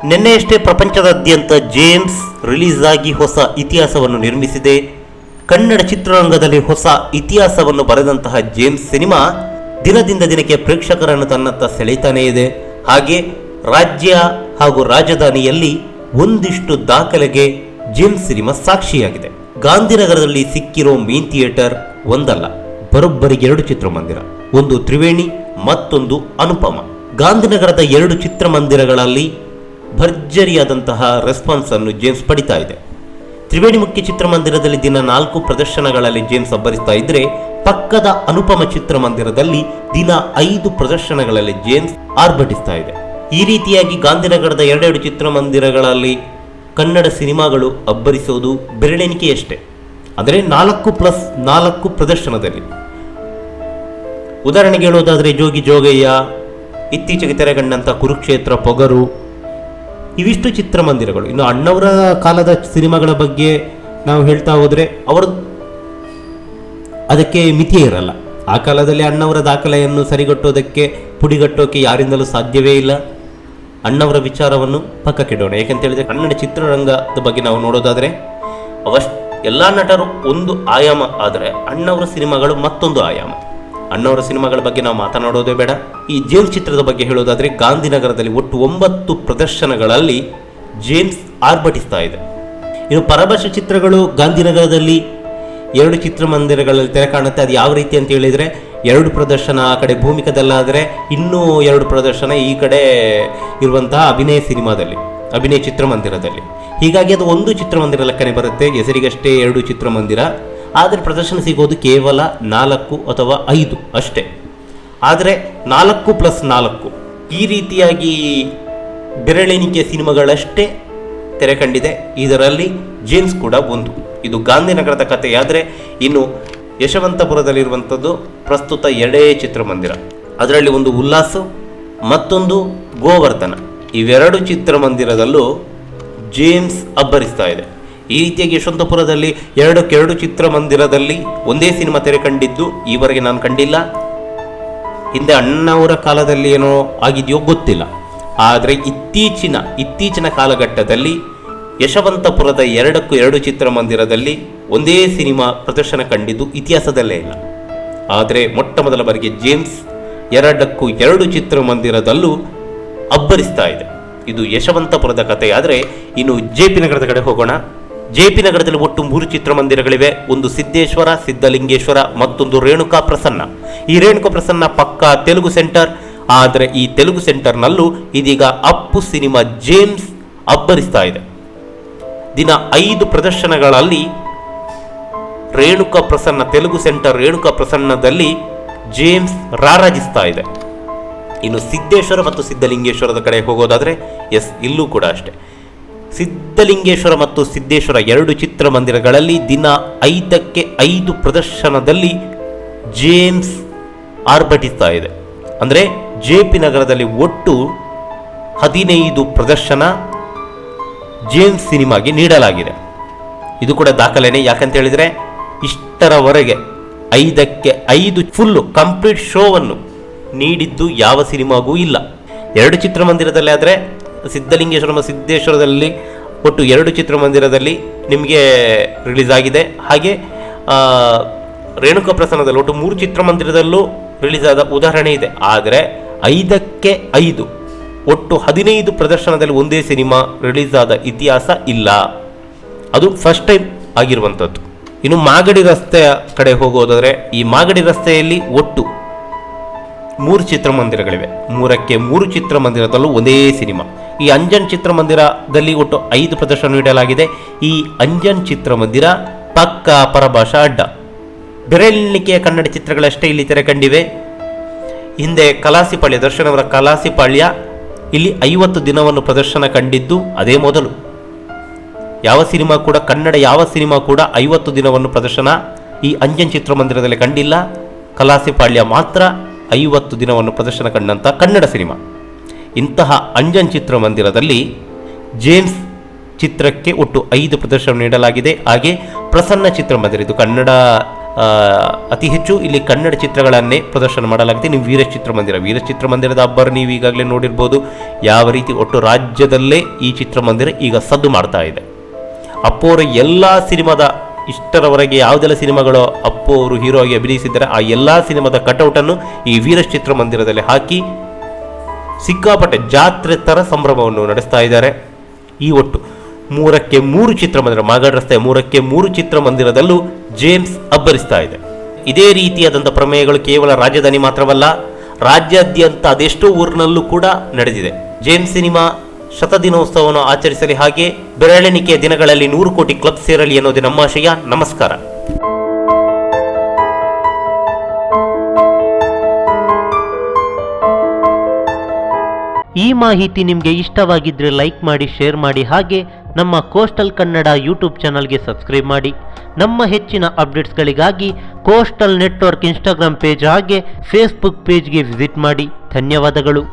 ನಿನ್ನೆಯಷ್ಟೇ ಪ್ರಪಂಚದಾದ್ಯಂತ James release ಆಗಿ ಹೊಸ ಇತಿಹಾಸವನ್ನು ನಿರ್ಮಿಸಿದೆ. ಕನ್ನಡ ಚಿತ್ರರಂಗದಲ್ಲಿ ಹೊಸ ಇತಿಹಾಸವನ್ನು ಬರೆದಂತಹ ಜೇಮ್ಸ್ ಸಿನಿಮಾ ದಿನದಿಂದ ದಿನಕ್ಕೆ ಪ್ರೇಕ್ಷಕರನ್ನು ತನ್ನತ್ತ ಸೆಳೆತಾನೇ ಇದೆ. ಹಾಗೆ ರಾಜ್ಯ ಹಾಗೂ ರಾಜಧಾನಿಯಲ್ಲಿ ಒಂದಿಷ್ಟು ದಾಖಲೆಗೆ ಜೇಮ್ಸ್ ಸಿನಿಮಾ ಸಾಕ್ಷಿಯಾಗಿದೆ. ಗಾಂಧಿನಗರದಲ್ಲಿ ಸಿಕ್ಕಿರೋ ಮೇನ್ ಥಿಯೇಟರ್ ಒಂದಲ್ಲ, ಬರೋಬ್ಬರಿ 2 ಚಿತ್ರಮಂದಿರ, ಒಂದು ತ್ರಿವೇಣಿ, ಮತ್ತೊಂದು ಅನುಪಮ. ಗಾಂಧಿನಗರದ 2 ಚಿತ್ರಮಂದಿರಗಳಲ್ಲಿ ಭರ್ಜರಿಯಾದಂತಹ ರೆಸ್ಪಾನ್ಸ್ ಅನ್ನು ಜೇಮ್ಸ್ ಪಡಿತಾ ಇದೆ. ತ್ರಿವೇಣಿ ಮುಖ್ಯ ಚಿತ್ರಮಂದಿರದಲ್ಲಿ ದಿನ 4 ಪ್ರದರ್ಶನಗಳಲ್ಲಿ ಜೇಮ್ಸ್ ಅಬ್ಬರಿಸ್ತಾ ಇದ್ರೆ, ಪಕ್ಕದ ಅನುಪಮ ಚಿತ್ರಮಂದಿರದಲ್ಲಿ ದಿನ 5 ಪ್ರದರ್ಶನಗಳಲ್ಲಿ ಜೇಮ್ಸ್ ಆರ್ಭಟಿಸ್ತಾ ಇದೆ. ಈ ರೀತಿಯಾಗಿ ಗಾಂಧಿನಗರದ 2 ಚಿತ್ರಮಂದಿರಗಳಲ್ಲಿ ಕನ್ನಡ ಸಿನಿಮಾಗಳು ಅಬ್ಬರಿಸೋದು ಬೆರಳೆಣಿಕೆಯಷ್ಟೇ. ಅಂದರೆ 4+4 ಪ್ರದರ್ಶನದಲ್ಲಿ. ಉದಾಹರಣೆಗೆ ಹೇಳೋದಾದರೆ ಜೋಗಿ ಜೋಗಯ್ಯ, ಇತ್ತೀಚೆಗೆ ತೆರೆಗಂಡಂಥ ಕುರುಕ್ಷೇತ್ರ, ಪೊಗರು, ಇವಿಷ್ಟು ಚಿತ್ರಮಂದಿರಗಳು. ಇನ್ನು ಅಣ್ಣವರ ಕಾಲದ ಸಿನಿಮಾಗಳ ಬಗ್ಗೆ ನಾವು ಹೇಳ್ತಾ ಹೋದರೆ ಅವರು ಅದಕ್ಕೆ ಮಿತಿಯೇ ಇರಲ್ಲ. ಆ ಕಾಲದಲ್ಲಿ ಅಣ್ಣವರ ದಾಖಲೆಯನ್ನು ಸರಿಗಟ್ಟೋದಕ್ಕೆ, ಪುಡಿಗಟ್ಟೋಕೆ ಯಾರಿಂದಲೂ ಸಾಧ್ಯವೇ ಇಲ್ಲ. ಅಣ್ಣವರ ವಿಚಾರವನ್ನು ಪಕ್ಕಕ್ಕಿಡೋಣ. ಯಾಕಂತ ಹೇಳಿದ್ರೆ ಕನ್ನಡ ಚಿತ್ರರಂಗದ ಬಗ್ಗೆ ನಾವು ನೋಡೋದಾದರೆ ಎಲ್ಲ ನಟರು ಒಂದು ಆಯಾಮ, ಆದರೆ ಅಣ್ಣವರ ಸಿನಿಮಾಗಳು ಮತ್ತೊಂದು ಆಯಾಮ. ಅಣ್ಣವರ ಸಿನಿಮಾಗಳ ಬಗ್ಗೆ ನಾವು ಮಾತನಾಡೋದೇ ಬೇಡ. ಈ ಜೇಮ್ಸ್ ಚಿತ್ರದ ಬಗ್ಗೆ ಹೇಳೋದಾದರೆ ಗಾಂಧಿನಗರದಲ್ಲಿ ಒಟ್ಟು 9 ಪ್ರದರ್ಶನಗಳಲ್ಲಿ ಜೇಮ್ಸ್ ಆರ್ಭಟಿಸ್ತಾ ಇದೆ. ಇನ್ನು ಪರಭಾಷೆ ಚಿತ್ರಗಳು ಗಾಂಧಿನಗರದಲ್ಲಿ 2 ಚಿತ್ರಮಂದಿರಗಳಲ್ಲಿ ತೆರೆ ಕಾಣುತ್ತೆ. ಅದು ಯಾವ ರೀತಿ ಅಂತ ಹೇಳಿದರೆ 2 ಪ್ರದರ್ಶನ ಆ ಕಡೆ ಭೂಮಿಕದಲ್ಲಾದರೆ, ಇನ್ನೂ 2 ಪ್ರದರ್ಶನ ಈ ಕಡೆ ಇರುವಂತಹ ಅಭಿನಯ ಚಿತ್ರಮಂದಿರದಲ್ಲಿ. ಹೀಗಾಗಿ ಅದು ಒಂದು ಚಿತ್ರಮಂದಿರ ಲೆಕ್ಕನೆ ಬರುತ್ತೆ. ಹೆಸರಿಗಷ್ಟೇ 2 ಚಿತ್ರಮಂದಿರ, ಆದರೆ ಪ್ರದರ್ಶನ ಸಿಗೋದು ಕೇವಲ 4 ಅಥವಾ 5 ಅಷ್ಟೇ. ಆದರೆ 4+4 ಈ ರೀತಿಯಾಗಿ ಬೆರಳೆಣಿಕೆ ಸಿನಿಮಾಗಳಷ್ಟೇ ತೆರೆ ಕಂಡಿದೆ. ಇದರಲ್ಲಿ ಜೇಮ್ಸ್ ಕೂಡ ಒಂದು. ಇದು ಗಾಂಧಿನಗರದ ಕಥೆಯಾದರೆ, ಇನ್ನು ಯಶವಂತಪುರದಲ್ಲಿರುವಂಥದ್ದು ಪ್ರಸ್ತುತ 2 ಚಿತ್ರಮಂದಿರ. ಅದರಲ್ಲಿ ಒಂದು ಉಲ್ಲಾಸ್, ಮತ್ತೊಂದು ಗೋವರ್ಧನ. ಇವೆರಡು ಚಿತ್ರಮಂದಿರದಲ್ಲೂ ಜೇಮ್ಸ್ ಅಬ್ಬರಿಸ್ತಾ ಇದೆ. ಈ ರೀತಿಯಾಗಿ ಯಶವಂತಪುರದಲ್ಲಿ 2 ಚಿತ್ರಮಂದಿರದಲ್ಲಿ ಒಂದೇ ಸಿನಿಮಾ ತೆರೆ ಕಂಡಿದ್ದು ಈವರೆಗೆ ನಾನು ಕಂಡಿಲ್ಲ. ಹಿಂದೆ ಅಣ್ಣವರ ಕಾಲದಲ್ಲಿ ಏನೋ ಆಗಿದೆಯೋ ಗೊತ್ತಿಲ್ಲ. ಆದರೆ ಇತ್ತೀಚಿನ ಕಾಲಘಟ್ಟದಲ್ಲಿ ಯಶವಂತಪುರದ 2 ಚಿತ್ರಮಂದಿರದಲ್ಲಿ ಒಂದೇ ಸಿನಿಮಾ ಪ್ರದರ್ಶನ ಕಂಡಿದ್ದು ಇತಿಹಾಸದಲ್ಲೇ ಇಲ್ಲ. ಆದರೆ ಮೊಟ್ಟ ಮೊದಲ ಬಾರಿಗೆ ಜೇಮ್ಸ್ 2 ಚಿತ್ರಮಂದಿರದಲ್ಲೂ ಅಬ್ಬರಿಸ್ತಾ ಇದೆ. ಇದು ಯಶವಂತಪುರದ ಕಥೆ. ಆದರೆ ಇನ್ನು JP ನಗರದ ಕಡೆ ಹೋಗೋಣ. JP ನಗರದಲ್ಲಿ ಒಟ್ಟು 3 ಚಿತ್ರಮಂದಿರಗಳಿವೆ. ಒಂದು ಸಿದ್ದೇಶ್ವರ, ಸಿದ್ಧಲಿಂಗೇಶ್ವರ, ಮತ್ತೊಂದು ರೇಣುಕಾ ಪ್ರಸನ್ನ. ಈ ರೇಣುಕಾ ಪ್ರಸನ್ನ ಪಕ್ಕ ತೆಲುಗು ಸೆಂಟರ್. ಆದರೆ ಈ ತೆಲುಗು ಸೆಂಟರ್ನಲ್ಲೂ ಇದೀಗ ಅಪ್ಪು ಸಿನಿಮಾ ಜೇಮ್ಸ್ ಅಬ್ಬರಿಸ್ತಾ ಇದೆ. ದಿನ 5 ಪ್ರದರ್ಶನಗಳಲ್ಲಿ ರೇಣುಕಾ ಪ್ರಸನ್ನ, ತೆಲುಗು ಸೆಂಟರ್ ರೇಣುಕಾ ಪ್ರಸನ್ನದಲ್ಲಿ ಜೇಮ್ಸ್ ರಾರಾಜಿಸ್ತಾ ಇದೆ. ಇನ್ನು ಸಿದ್ದೇಶ್ವರ ಮತ್ತು ಸಿದ್ಧಲಿಂಗೇಶ್ವರದ ಕಡೆ ಹೋಗೋದಾದರೆ ಇಲ್ಲೂ ಕೂಡ ಅಷ್ಟೇ. ಸಿದ್ಧಲಿಂಗೇಶ್ವರ ಮತ್ತು ಸಿದ್ದೇಶ್ವರ 2 ಚಿತ್ರಮಂದಿರಗಳಲ್ಲಿ ದಿನ 5 ಪ್ರದರ್ಶನದಲ್ಲಿ ಜೇಮ್ಸ್ ಆರ್ಭಟಿಸ್ತಾ ಇದೆ. ಅಂದರೆ JP ನಗರದಲ್ಲಿ ಒಟ್ಟು 15 ಪ್ರದರ್ಶನ ಜೇಮ್ಸ್ ಸಿನಿಮಾಗೆ ನೀಡಲಾಗಿದೆ. ಇದು ಕೂಡ ದಾಖಲೆನೇ. ಯಾಕಂತ ಹೇಳಿದರೆ ಇಷ್ಟರವರೆಗೆ 5 ಫುಲ್ಲು ಕಂಪ್ಲೀಟ್ ಶೋವನ್ನು ನೀಡಿದ್ದು ಯಾವ ಸಿನಿಮಾಗೂ ಇಲ್ಲ. 2 ಚಿತ್ರಮಂದಿರದಲ್ಲಿ ಆದರೆ ಸಿದ್ಧಲಿಂಗೇಶ್ವರ ಮತ್ತು ಸಿದ್ದೇಶ್ವರದಲ್ಲಿ ಒಟ್ಟು 2 ಚಿತ್ರಮಂದಿರದಲ್ಲಿ ನಿಮಗೆ ರಿಲೀಸ್ ಆಗಿದೆ. ಹಾಗೆ ರೇಣುಕಾ ಪ್ರಸನ್ನದಲ್ಲಿ ಒಟ್ಟು 3 ಚಿತ್ರಮಂದಿರದಲ್ಲೂ ರಿಲೀಸ್ ಆದ ಉದಾಹರಣೆ ಇದೆ. ಆದರೆ 5 ಒಟ್ಟು 15 ಪ್ರದರ್ಶನದಲ್ಲಿ ಒಂದೇ ಸಿನಿಮಾ ರಿಲೀಸ್ ಆದ ಇತಿಹಾಸ ಇಲ್ಲ. ಅದು ಫಸ್ಟ್ ಟೈಮ್ ಆಗಿರುವಂಥದ್ದು. ಇನ್ನು ಮಾಗಡಿ ರಸ್ತೆಯ ಕಡೆ ಹೋಗೋದಾದರೆ, ಈ ಮಾಗಡಿ ರಸ್ತೆಯಲ್ಲಿ ಒಟ್ಟು 3 ಚಿತ್ರಮಂದಿರಗಳಿವೆ. 3 ಚಿತ್ರಮಂದಿರದಲ್ಲೂ ಒಂದೇ ಸಿನಿಮಾ. ಈ ಅಂಜನ್ ಚಿತ್ರಮಂದಿರದಲ್ಲಿ ಒಟ್ಟು 5 ಪ್ರದರ್ಶನ ನೀಡಲಾಗಿದೆ. ಈ ಅಂಜನ್ ಚಿತ್ರಮಂದಿರ ಪಕ್ಕ ಪರಭಾಷಾ ಅಡ್ಡ. ಬೆರಳೆಣಿಕೆಯ ಕನ್ನಡ ಚಿತ್ರಗಳಷ್ಟೇ ಇಲ್ಲಿ ತೆರೆ ಕಂಡಿವೆ. ಹಿಂದೆ ಕಲಾಸಿಪಾಳ್ಯ, ದರ್ಶನ್ ಅವರ ಕಲಾಸಿಪಾಳ್ಯ ಇಲ್ಲಿ 50 ದಿನವನ್ನು ಪ್ರದರ್ಶನ ಕಂಡಿದ್ದು ಅದೇ ಮೊದಲು. ಕನ್ನಡ ಯಾವ ಸಿನಿಮಾ ಕೂಡ 50 ದಿನವನ್ನು ಪ್ರದರ್ಶನ ಈ ಅಂಜನ್ ಚಿತ್ರಮಂದಿರದಲ್ಲಿ ಕಂಡಿಲ್ಲ. ಕಲಾಸಿಪಾಳ್ಯ ಮಾತ್ರ 50 ದಿನವನ್ನು ಪ್ರದರ್ಶನ ಕಂಡಂಥ ಕನ್ನಡ ಸಿನಿಮಾ. ಇಂತಹ ಅಂಜನ್ ಚಿತ್ರಮಂದಿರದಲ್ಲಿ ಜೇಮ್ಸ್ ಚಿತ್ರಕ್ಕೆ ಒಟ್ಟು 5 ಪ್ರದರ್ಶನ ನೀಡಲಾಗಿದೆ. ಹಾಗೆ ಪ್ರಸನ್ನ ಚಿತ್ರಮಂದಿರ, ಇದು ಕನ್ನಡ ಅತಿ ಹೆಚ್ಚು ಇಲ್ಲಿ ಕನ್ನಡ ಚಿತ್ರಗಳನ್ನೇ ಪ್ರದರ್ಶನ ಮಾಡಲಾಗುತ್ತೆ. ನೀವು ವೀರ ಚಿತ್ರಮಂದಿರದ ಅಬ್ಬರ ನೀವು ಈಗಾಗಲೇ ನೋಡಿರ್ಬೋದು. ಯಾವ ರೀತಿ ಒಟ್ಟು ರಾಜ್ಯದಲ್ಲೇ ಈ ಚಿತ್ರಮಂದಿರ ಈಗ ಸದ್ದು ಮಾಡ್ತಾ ಇದೆ. ಅಪ್ಪು ಅವರ ಎಲ್ಲ ಸಿನಿಮಾದ ಇಷ್ಟರವರೆಗೆ ಯಾವುದೆಲ್ಲ ಸಿನಿಮಾಗಳು ಅಪ್ಪು ಅವರು ಹೀರೋ ಆಗಿ ಅಭಿನಯಿಸಿದ್ದಾರೆ ಆ ಎಲ್ಲ ಸಿನಿಮಾದ ಕಟೌಟನ್ನು ಈ ವೀರ ಚಿತ್ರಮಂದಿರದಲ್ಲಿ ಹಾಕಿ ಸಿಕ್ಕಾಪಟ್ಟೆ ಜಾತ್ರೆ ಥರ ಸಂಭ್ರಮವನ್ನು ನಡೆಸ್ತಾ ಇದ್ದಾರೆ. ಈ ಒಟ್ಟು 3ಕ್ಕೆ 3 ಚಿತ್ರಮಂದಿರ, ಮಾಗಡ್ ರಸ್ತೆ 3ಕ್ಕೆ 3 ಚಿತ್ರಮಂದಿರದಲ್ಲೂ ಜೇಮ್ಸ್ ಅಬ್ಬರಿಸ್ತಾ ಇದೆ. ಇದೇ ರೀತಿಯಾದಂಥ ಪ್ರಮೇಯಗಳು ಕೇವಲ ರಾಜಧಾನಿ ಮಾತ್ರವಲ್ಲ, ರಾಜ್ಯಾದ್ಯಂತ ಅದೆಷ್ಟೋ ಊರಿನಲ್ಲೂ ಕೂಡ ನಡೆದಿದೆ. ಜೇಮ್ಸ್ ಸಿನಿಮಾ ಶತದಿನೋತ್ಸವವನ್ನು ಆಚರಿಸಲಿ, ಹಾಗೆ ಬೆರಳೆಣಿಕೆಯ ದಿನಗಳಲ್ಲಿ 100 ಕೋಟಿ ಕ್ಲಬ್ ಸೇರಲಿ ಅನ್ನೋದೇ ನಮ್ಮ ಆಶಯ. ನಮಸ್ಕಾರ. ಈ ಮಾಹಿತಿ ನಿಮಗೆ ಇಷ್ಟವಾಗಿದ್ದರೆ ಲೈಕ್ ಮಾಡಿ, ಶೇರ್ ಮಾಡಿ, ಹಾಗೆ ನಮ್ಮ ಕೋಸ್ಟಲ್ ಕನ್ನಡ ಯೂಟ್ಯೂಬ್ ಚಾನಲ್ಗೆ ಸಬ್ಸ್ಕ್ರೈಬ್ ಮಾಡಿ. ನಮ್ಮ ಹೆಚ್ಚಿನ ಅಪ್ಡೇಟ್ಸ್ಗಳಿಗಾಗಿ ಕೋಸ್ಟಲ್ ನೆಟ್ವರ್ಕ್ ಇನ್ಸ್ಟಾಗ್ರಾಮ್ ಪೇಜ್ ಹಾಗೆ ಫೇಸ್ಬುಕ್ ಪೇಜ್ಗೆ ವಿಸಿಟ್ ಮಾಡಿ. ಧನ್ಯವಾದಗಳು.